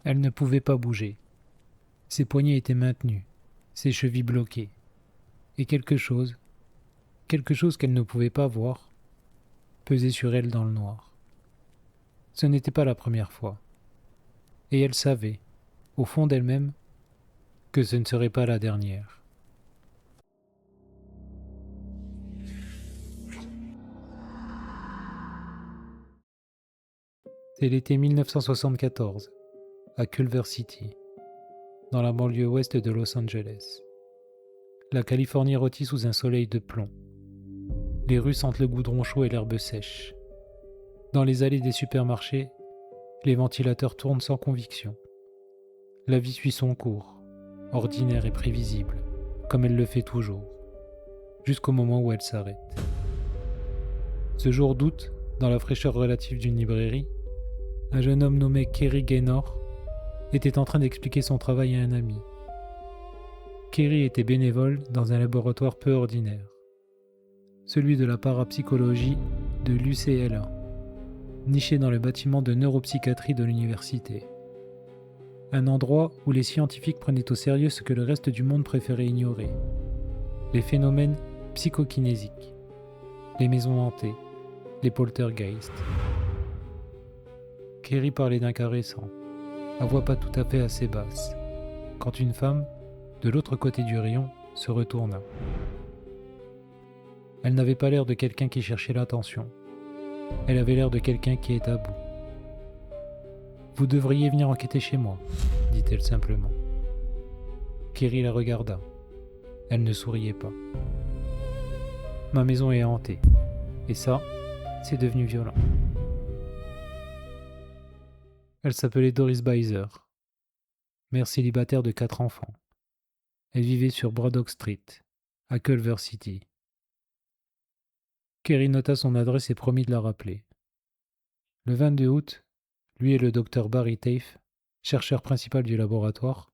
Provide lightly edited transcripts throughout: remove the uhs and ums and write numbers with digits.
Elle ne pouvait pas bouger. Ses poignets étaient maintenus, ses chevilles bloquées. Et quelque chose qu'elle ne pouvait pas voir, pesait sur elle dans le noir. Ce n'était pas la première fois. Et elle savait, au fond d'elle-même, que ce ne serait pas la dernière. C'est l'été 1974, à Culver City, dans la banlieue ouest de Los Angeles. La Californie rôtit sous un soleil de plomb. Les rues sentent le goudron chaud et l'herbe sèche. Dans les allées des supermarchés, les ventilateurs tournent sans conviction. La vie suit son cours, ordinaire et prévisible, comme elle le fait toujours, jusqu'au moment où elle s'arrête. Ce jour d'août, dans la fraîcheur relative d'une librairie, un jeune homme nommé Kerry Gaynor était en train d'expliquer son travail à un ami. Kerry était bénévole dans un laboratoire peu ordinaire, celui de la parapsychologie de l'UCLA, niché dans le bâtiment de neuropsychiatrie de l'université. Un endroit où les scientifiques prenaient au sérieux ce que le reste du monde préférait ignorer, les phénomènes psychokinésiques, les maisons hantées, les poltergeists. Kerry parlait d'un cas récent, à voix pas tout à fait assez basse, quand une femme, de l'autre côté du rayon, se retourna. Elle n'avait pas l'air de quelqu'un qui cherchait l'attention. Elle avait l'air de quelqu'un qui est à bout. « Vous devriez venir enquêter chez moi », dit-elle simplement. Kerry la regarda. Elle ne souriait pas. « Ma maison est hantée. Et ça, c'est devenu violent. » Elle s'appelait Doris Beiser, mère célibataire de 4 enfants. Elle vivait sur Braddock Street, à Culver City. Kerry nota son adresse et promit de la rappeler. Le 22 août, lui et le docteur Barry Tafe, chercheur principal du laboratoire,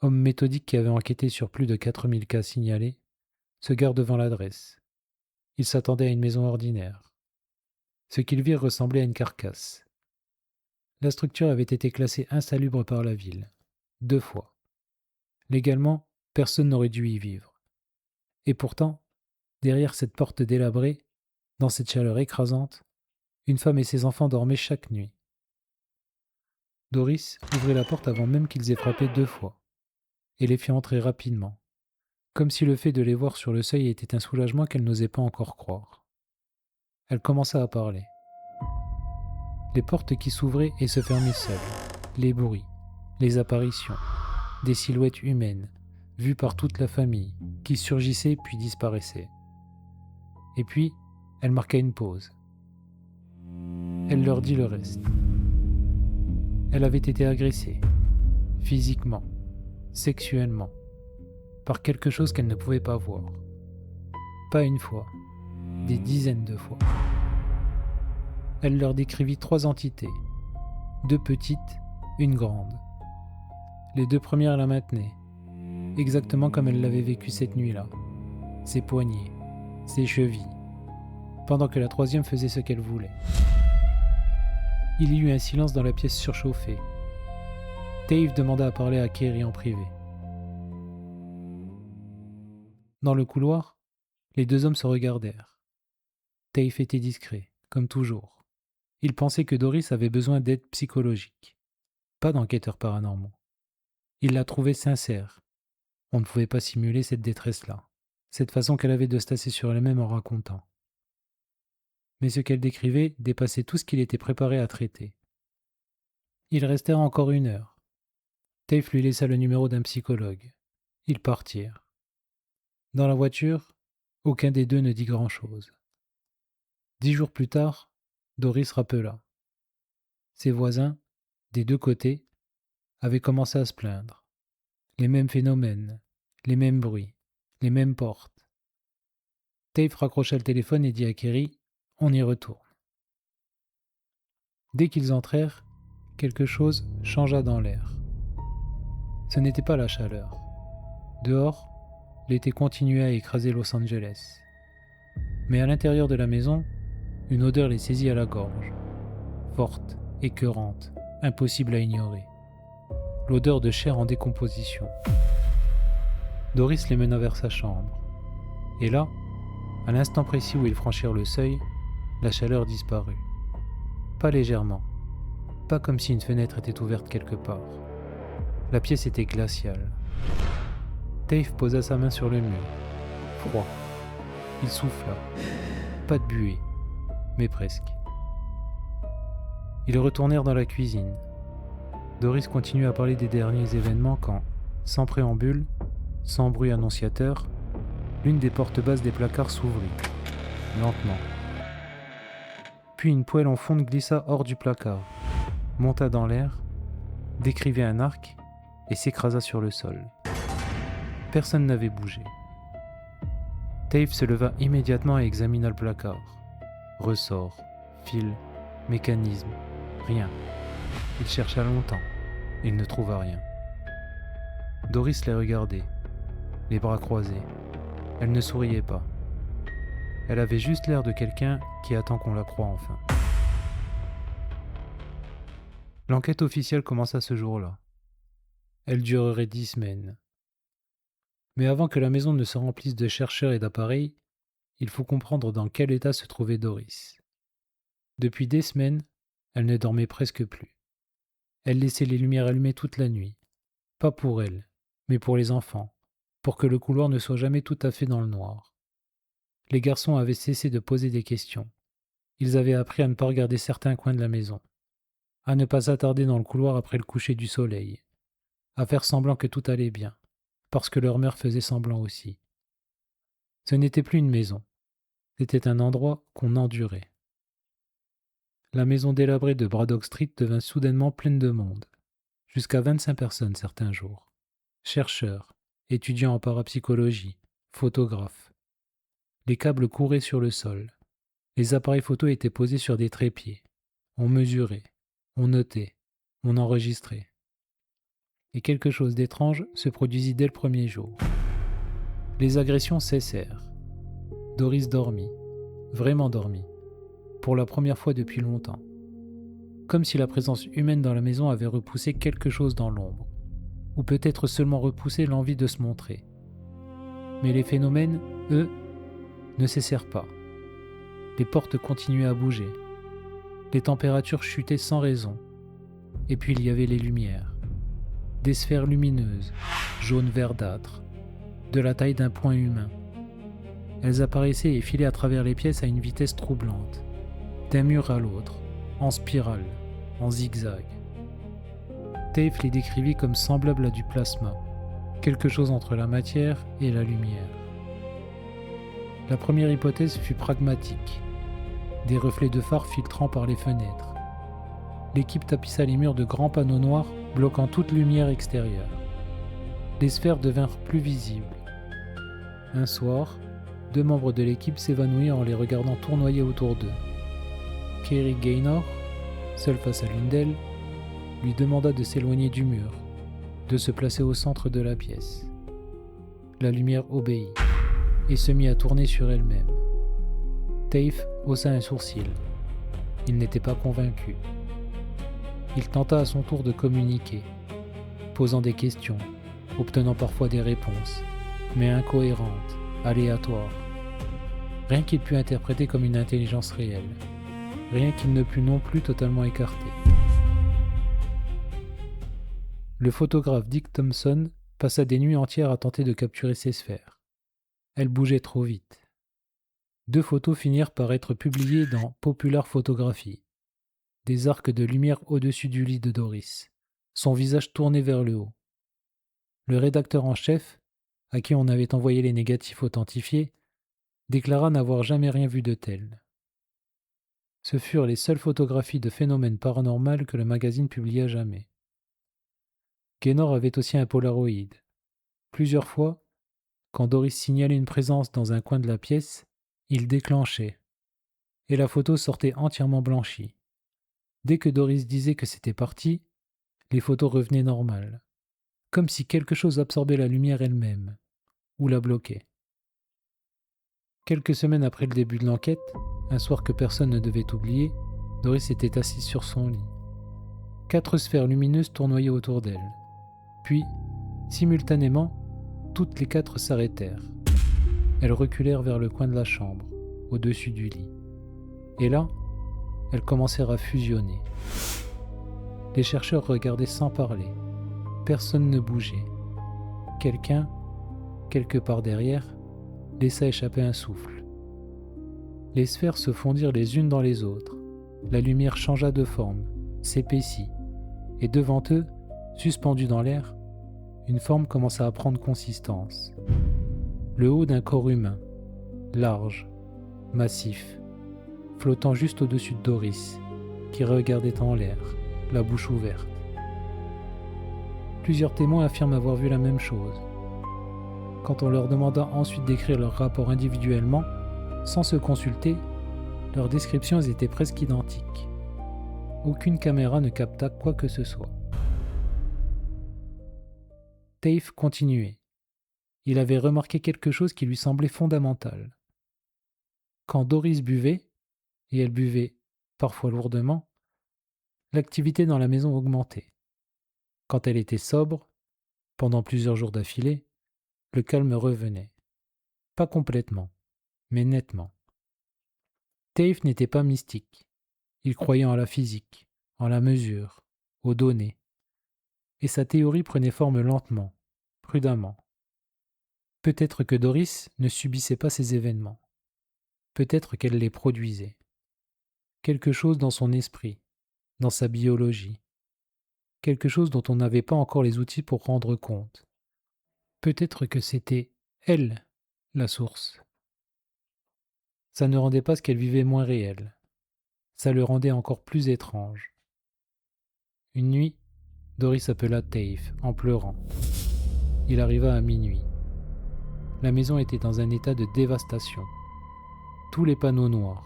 homme méthodique qui avait enquêté sur plus de 4000 cas signalés, se garent devant l'adresse. Ils s'attendaient à une maison ordinaire. Ce qu'ils virent ressemblait à une carcasse. La structure avait été classée insalubre par la ville, 2 fois. Légalement, personne n'aurait dû y vivre. Et pourtant, derrière cette porte délabrée, dans cette chaleur écrasante, une femme et ses enfants dormaient chaque nuit. Doris ouvrit la porte avant même qu'ils aient frappé 2 fois, et les fit entrer rapidement, comme si le fait de les voir sur le seuil était un soulagement qu'elle n'osait pas encore croire. Elle commença à parler. Les portes qui s'ouvraient et se fermaient seules, les bruits, les apparitions, des silhouettes humaines, vues par toute la famille, qui surgissaient puis disparaissaient. Et puis, elle marqua une pause. Elle leur dit le reste. Elle avait été agressée, physiquement, sexuellement, par quelque chose qu'elle ne pouvait pas voir. Pas une fois, des dizaines de fois. Elle leur décrivit 3 entités, 2 petites, une grande. Les 2 premières la maintenaient, exactement comme elle l'avait vécu cette nuit-là, ses poignets, ses chevilles, pendant que la 3e faisait ce qu'elle voulait. Il y eut un silence dans la pièce surchauffée. Dave demanda à parler à Kerry en privé. Dans le couloir, les 2 hommes se regardèrent. Dave était discret, comme toujours. Il pensait que Doris avait besoin d'aide psychologique, pas d'enquêteurs paranormaux. Il la trouvait sincère. On ne pouvait pas simuler cette détresse-là, cette façon qu'elle avait de se tasser sur elle-même en racontant. Mais ce qu'elle décrivait dépassait tout ce qu'il était préparé à traiter. Ils restèrent encore 1 heure. Dave lui laissa le numéro d'un psychologue. Ils partirent. Dans la voiture, aucun des 2 ne dit grand-chose. 10 jours plus tard, Doris rappela. Ses voisins, des 2 côtés, avaient commencé à se plaindre. Les mêmes phénomènes, les mêmes bruits, les mêmes portes. Dave raccrocha le téléphone et dit à Kerry « On y retourne ». Dès qu'ils entrèrent, quelque chose changea dans l'air. Ce n'était pas la chaleur. Dehors, l'été continuait à écraser Los Angeles. Mais à l'intérieur de la maison, une odeur les saisit à la gorge. Forte, écœurante, impossible à ignorer. l'odeur de chair en décomposition. Doris les mena vers sa chambre. Et là, à l'instant précis où ils franchirent le seuil, la chaleur disparut. Pas légèrement, pas comme si une fenêtre était ouverte quelque part. La pièce était glaciale. Dave posa sa main sur le mur. Froid. Il souffla. Pas de buée, mais presque. Ils retournèrent dans la cuisine. Doris continua à parler des derniers événements quand, sans préambule, sans bruit annonciateur, l'une des portes basses des placards s'ouvrit, lentement. Puis une poêle en fonte glissa hors du placard, monta dans l'air, décrivit un arc et s'écrasa sur le sol. Personne n'avait bougé. Dave se leva immédiatement et examina le placard. Ressort, fil, mécanisme, rien. Il chercha longtemps. Il ne trouva rien. Doris les regardait, les bras croisés. Elle ne souriait pas. Elle avait juste l'air de quelqu'un qui attend qu'on la croie enfin. L'enquête officielle commença ce jour-là. Elle durerait 10 semaines. Mais avant que la maison ne se remplisse de chercheurs et d'appareils, il faut comprendre dans quel état se trouvait Doris. Depuis des semaines, elle ne dormait presque plus. Elle laissait les lumières allumées toute la nuit. Pas pour elle, mais pour les enfants, pour que le couloir ne soit jamais tout à fait dans le noir. Les garçons avaient cessé de poser des questions. Ils avaient appris à ne pas regarder certains coins de la maison, à ne pas s'attarder dans le couloir après le coucher du soleil, à faire semblant que tout allait bien, parce que leur mère faisait semblant aussi. Ce n'était plus une maison, c'était un endroit qu'on endurait. La maison délabrée de Braddock Street devint soudainement pleine de monde, jusqu'à 25 personnes certains jours. Chercheurs, étudiants en parapsychologie, photographes. Les câbles couraient sur le sol. Les appareils photo étaient posés sur des trépieds. On mesurait, on notait, on enregistrait. Et quelque chose d'étrange se produisit dès le premier jour. Les agressions cessèrent. Doris dormit, vraiment dormit, pour la première fois depuis longtemps. Comme si la présence humaine dans la maison avait repoussé quelque chose dans l'ombre, ou peut-être seulement repoussé l'envie de se montrer. Mais les phénomènes, eux, ne cessèrent pas. Les portes continuaient à bouger. Les températures chutaient sans raison. Et puis il y avait les lumières. Des sphères lumineuses, jaune verdâtre, de la taille d'un poing humain. Elles apparaissaient et filaient à travers les pièces à une vitesse troublante, d'un mur à l'autre, en spirale, en zigzag. Dave les décrivit comme semblables à du plasma, quelque chose entre la matière et la lumière. La première hypothèse fut pragmatique, des reflets de phare filtrant par les fenêtres. L'équipe tapissa les murs de grands panneaux noirs bloquant toute lumière extérieure. Les sphères devinrent plus visibles. Un soir, 2 membres de l'équipe s'évanouirent en les regardant tournoyer autour d'eux. Kerry Gaynor, seul face à l'une d'elles, lui demanda de s'éloigner du mur, de se placer au centre de la pièce. La lumière obéit et se mit à tourner sur elle-même. Dave haussa un sourcil. Il n'était pas convaincu. Il tenta à son tour de communiquer, posant des questions, obtenant parfois des réponses, mais incohérentes, aléatoires. Rien qu'il pût interpréter comme une intelligence réelle. Rien qu'il ne pût non plus totalement écarter. Le photographe Dick Thompson passa des nuits entières à tenter de capturer ces sphères. Elles bougeaient trop vite. 2 photos finirent par être publiées dans Popular Photographie. Des arcs de lumière au-dessus du lit de Doris, son visage tourné vers le haut. Le rédacteur en chef, à qui on avait envoyé les négatifs authentifiés, déclara n'avoir jamais rien vu de tel. Ce furent les seules photographies de phénomènes paranormaux que le magazine publia jamais. Gaynor avait aussi un Polaroid. Plusieurs fois, quand Doris signalait une présence dans un coin de la pièce, il déclenchait, et la photo sortait entièrement blanchie. Dès que Doris disait que c'était parti, les photos revenaient normales, comme si quelque chose absorbait la lumière elle-même, ou la bloquait. Quelques semaines après le début de l'enquête, un soir que personne ne devait oublier, Doris était assise sur son lit. 4 sphères lumineuses tournoyaient autour d'elle. Puis, simultanément, toutes les 4 s'arrêtèrent. Elles reculèrent vers le coin de la chambre, au-dessus du lit. Et là, elles commencèrent à fusionner. Les chercheurs regardaient sans parler. Personne ne bougeait. Quelqu'un, quelque part derrière, laissa échapper un souffle. Les sphères se fondirent les unes dans les autres. La lumière changea de forme, s'épaissit, et devant eux, suspendue dans l'air, une forme commença à prendre consistance. Le haut d'un corps humain, large, massif, flottant juste au-dessus de Doris, qui regardait en l'air, la bouche ouverte. Plusieurs témoins affirment avoir vu la même chose. Quand on leur demanda ensuite d'écrire leur rapport individuellement, sans se consulter, leurs descriptions étaient presque identiques. Aucune caméra ne capta quoi que ce soit. Dave continuait. Il avait remarqué quelque chose qui lui semblait fondamental. Quand Doris buvait, et elle buvait parfois lourdement, l'activité dans la maison augmentait. Quand elle était sobre, pendant plusieurs jours d'affilée, le calme revenait. Pas complètement, mais nettement. Dave n'était pas mystique. Il croyait en la physique, en la mesure, aux données. Et sa théorie prenait forme lentement, prudemment. Peut-être que Doris ne subissait pas ces événements. Peut-être qu'elle les produisait. Quelque chose dans son esprit, dans sa biologie. Quelque chose dont on n'avait pas encore les outils pour rendre compte. Peut-être que c'était elle, la source. Ça ne rendait pas ce qu'elle vivait moins réel. Ça le rendait encore plus étrange. Une nuit, Doris appela Dave, en pleurant. Il arriva à minuit. La maison était dans un état de dévastation. Tous les panneaux noirs,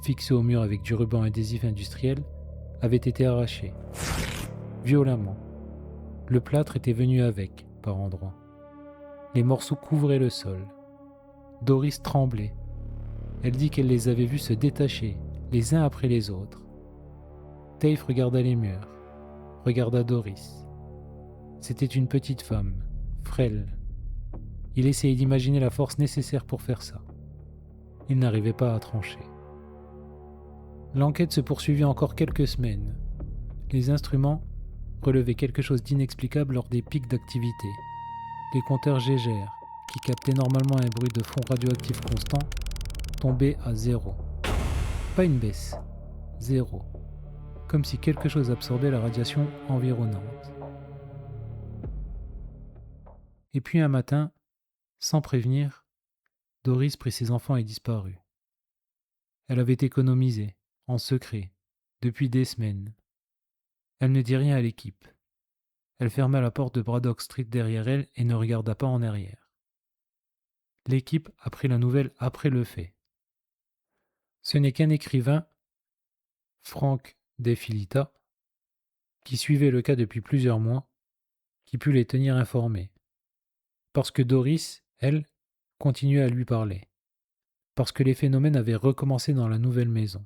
fixés au mur avec du ruban adhésif industriel, avaient été arrachés. Violemment. Le plâtre était venu avec, par endroits. Les morceaux couvraient le sol. Doris tremblait. Elle dit qu'elle les avait vus se détacher, les uns après les autres. Dave regarda les murs, regarda Doris. C'était une petite femme, frêle. Il essayait d'imaginer la force nécessaire pour faire ça. Il n'arrivait pas à trancher. L'enquête se poursuivit encore quelques semaines. Les instruments relevaient quelque chose d'inexplicable lors des pics d'activité. Les compteurs Geiger, qui captaient normalement un bruit de fond radioactif constant, tombaient à 0. Pas une baisse, 0. Comme si quelque chose absorbait la radiation environnante. Et puis un matin, sans prévenir, Doris prit ses enfants et disparut. Elle avait économisé, en secret, depuis des semaines. Elle ne dit rien à l'équipe. Elle ferma la porte de Braddock Street derrière elle et ne regarda pas en arrière. L'équipe apprit la nouvelle après le fait. Ce n'est qu'un écrivain, Frank De Filita, qui suivait le cas depuis plusieurs mois, qui put les tenir informés. Parce que Doris, elle, continuait à lui parler. Parce que les phénomènes avaient recommencé dans la nouvelle maison.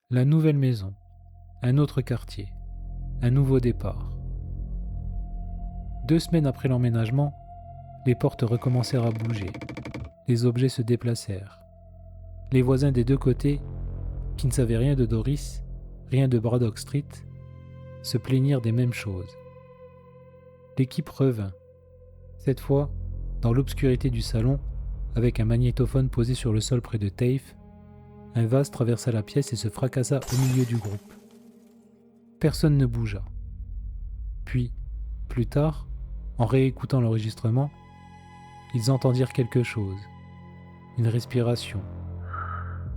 La nouvelle maison, un autre quartier, un nouveau départ. 2 semaines après l'emménagement, les portes recommencèrent à bouger. Les objets se déplacèrent. Les voisins des 2 côtés, qui ne savaient rien de Doris, rien de Braddock Street, se plaignirent des mêmes choses. L'équipe revint, cette fois dans l'obscurité du salon, avec un magnétophone posé sur le sol près de Dave. Un vase traversa la pièce et se fracassa au milieu du groupe. Personne ne bougea. Puis, plus tard, en réécoutant l'enregistrement, ils entendirent quelque chose. Une respiration,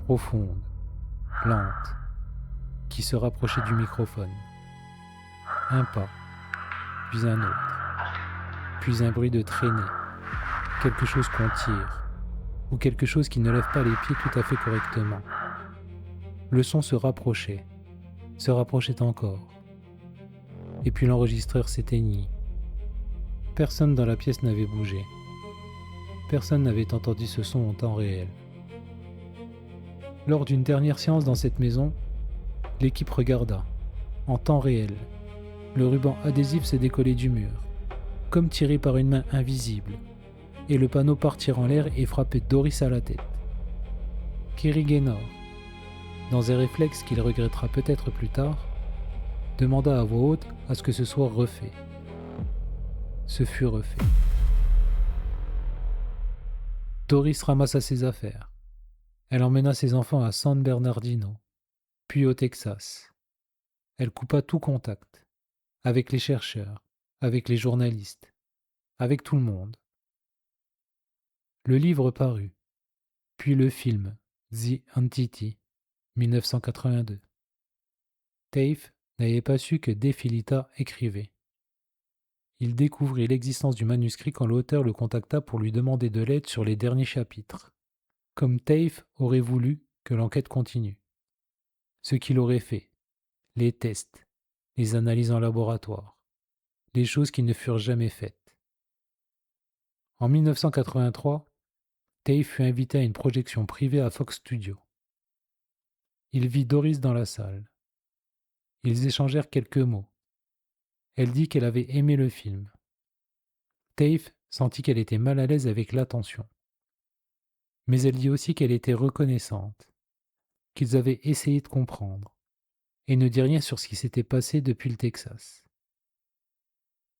profonde, lente, qui se rapprochait du microphone. Un pas, puis un autre, puis un bruit de traînée, quelque chose qu'on tire, ou quelque chose qui ne lève pas les pieds tout à fait correctement. Le son se rapprochait encore. Et puis l'enregistreur s'éteignit. Personne dans la pièce n'avait bougé. Personne n'avait entendu ce son en temps réel. Lors d'une dernière séance dans cette maison, l'équipe regarda, en temps réel, Le ruban adhésif se décollait du mur, comme tiré par une main invisible, et le panneau partir en l'air et frapper Doris à la tête. Kerry Gaynor, dans un réflexe qu'il regrettera peut-être plus tard, demanda à voix haute à ce que ce soit refait. Ce fut refait. Doris ramassa ses affaires. Elle emmena ses enfants à San Bernardino, puis au Texas. Elle coupa tout contact, avec les chercheurs, avec les journalistes, avec tout le monde. Le livre parut, puis le film The Entity, 1982. Tafe n'avait pas su que De Filita écrivait. Il découvrit l'existence du manuscrit quand l'auteur le contacta pour lui demander de l'aide sur les derniers chapitres, comme Tafe aurait voulu que l'enquête continue. Ce qu'il aurait fait, les tests, les analyses en laboratoire, les choses qui ne furent jamais faites. En 1983, Tafe fut invité à une projection privée à Fox Studios. Il vit Doris dans la salle. Ils échangèrent quelques mots. Elle dit qu'elle avait aimé le film. Tafe sentit qu'elle était mal à l'aise avec l'attention. Mais elle dit aussi qu'elle était reconnaissante, qu'ils avaient essayé de comprendre, et ne dit rien sur ce qui s'était passé depuis le Texas.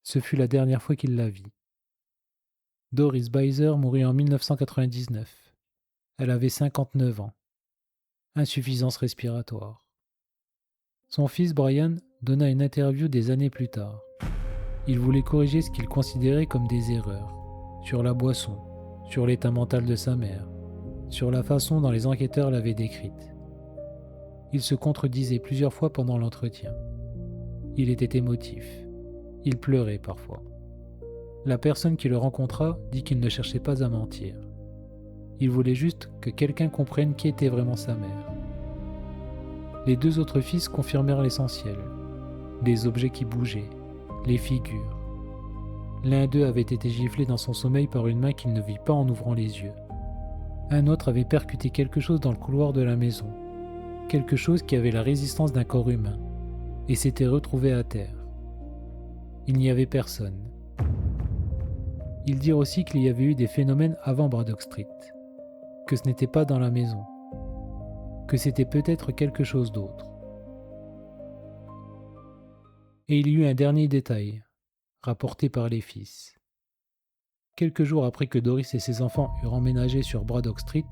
Ce fut la dernière fois qu'il la vit. Doris Beiser mourut en 1999. Elle avait 59 ans. Insuffisance respiratoire. Son fils Brian donna une interview des années plus tard. Il voulait corriger ce qu'il considérait comme des erreurs, sur la boisson, sur l'état mental de sa mère, sur la façon dont les enquêteurs l'avaient décrite. Il se contredisait plusieurs fois pendant l'entretien. Il était émotif. Il pleurait parfois. La personne qui le rencontra dit qu'il ne cherchait pas à mentir. Il voulait juste que quelqu'un comprenne qui était vraiment sa mère. Les deux autres fils confirmèrent l'essentiel. Les objets qui bougeaient, les figures. L'un d'eux avait été giflé dans son sommeil par une main qu'il ne vit pas en ouvrant les yeux. Un autre avait percuté quelque chose dans le couloir de la maison. Quelque chose qui avait la résistance d'un corps humain, et s'était retrouvé à terre. Il n'y avait personne. Ils dirent aussi qu'il y avait eu des phénomènes avant Braddock Street, que ce n'était pas dans la maison, que c'était peut-être quelque chose d'autre. Et il y eut un dernier détail, rapporté par les fils. Quelques jours après que Doris et ses enfants eurent emménagé sur Braddock Street,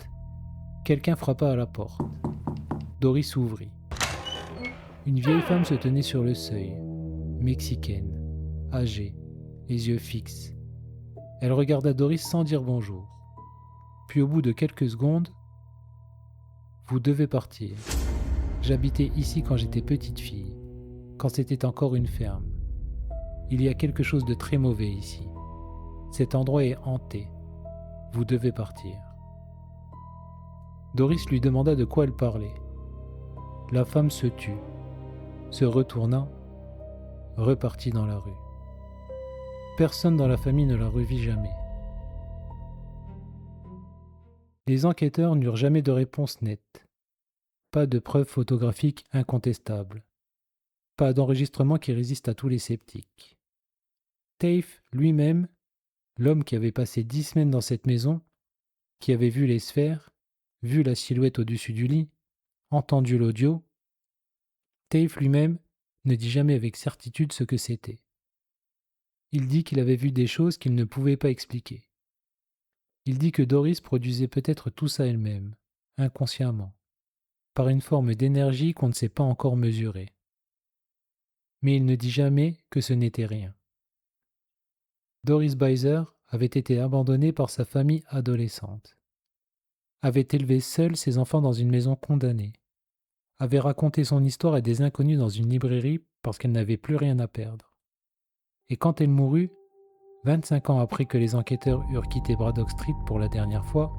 quelqu'un frappa à la porte. Doris ouvrit. Une vieille femme se tenait sur le seuil, mexicaine, âgée, les yeux fixes. Elle regarda Doris sans dire bonjour. Puis au bout de quelques secondes, « Vous devez partir. J'habitais ici quand j'étais petite fille, quand c'était encore une ferme. Il y a quelque chose de très mauvais ici. Cet endroit est hanté. Vous devez partir. » Doris lui demanda de quoi elle parlait. La femme se tut, se retourna, repartit dans la rue. Personne dans la famille ne la revit jamais. Les enquêteurs n'eurent jamais de réponse nette. Pas de preuves photographiques incontestables. Pas d'enregistrement qui résiste à tous les sceptiques. Tafe lui-même, l'homme qui avait passé 10 semaines dans cette maison, qui avait vu les sphères, vu la silhouette au-dessus du lit, entendu l'audio, Tafe lui-même ne dit jamais avec certitude ce que c'était. Il dit qu'il avait vu des choses qu'il ne pouvait pas expliquer. Il dit que Doris produisait peut-être tout ça elle-même, inconsciemment, par une forme d'énergie qu'on ne sait pas encore mesurer. Mais il ne dit jamais que ce n'était rien. Doris Beiser avait été abandonnée par sa famille adolescente, avait élevé seule ses enfants dans une maison condamnée, avait raconté son histoire à des inconnus dans une librairie parce qu'elle n'avait plus rien à perdre. Et quand elle mourut, 25 ans après que les enquêteurs eurent quitté Braddock Street pour la dernière fois,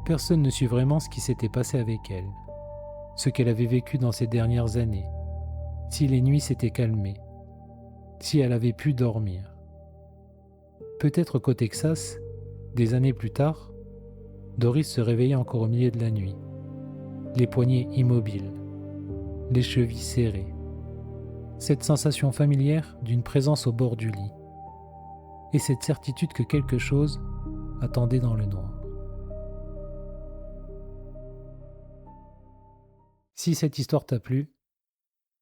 personne ne sut vraiment ce qui s'était passé avec elle, ce qu'elle avait vécu dans ces dernières années, si les nuits s'étaient calmées, si elle avait pu dormir. Peut-être qu'au Texas, des années plus tard, Doris se réveillait encore au milieu de la nuit, les poignets immobiles, les chevilles serrées, Cette sensation familière d'une présence au bord du lit. Et cette certitude que quelque chose attendait dans le noir. Si cette histoire t'a plu,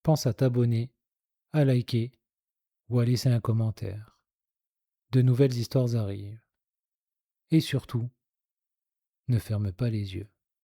pense à t'abonner, à liker ou à laisser un commentaire. De nouvelles histoires arrivent. Et surtout, ne ferme pas les yeux.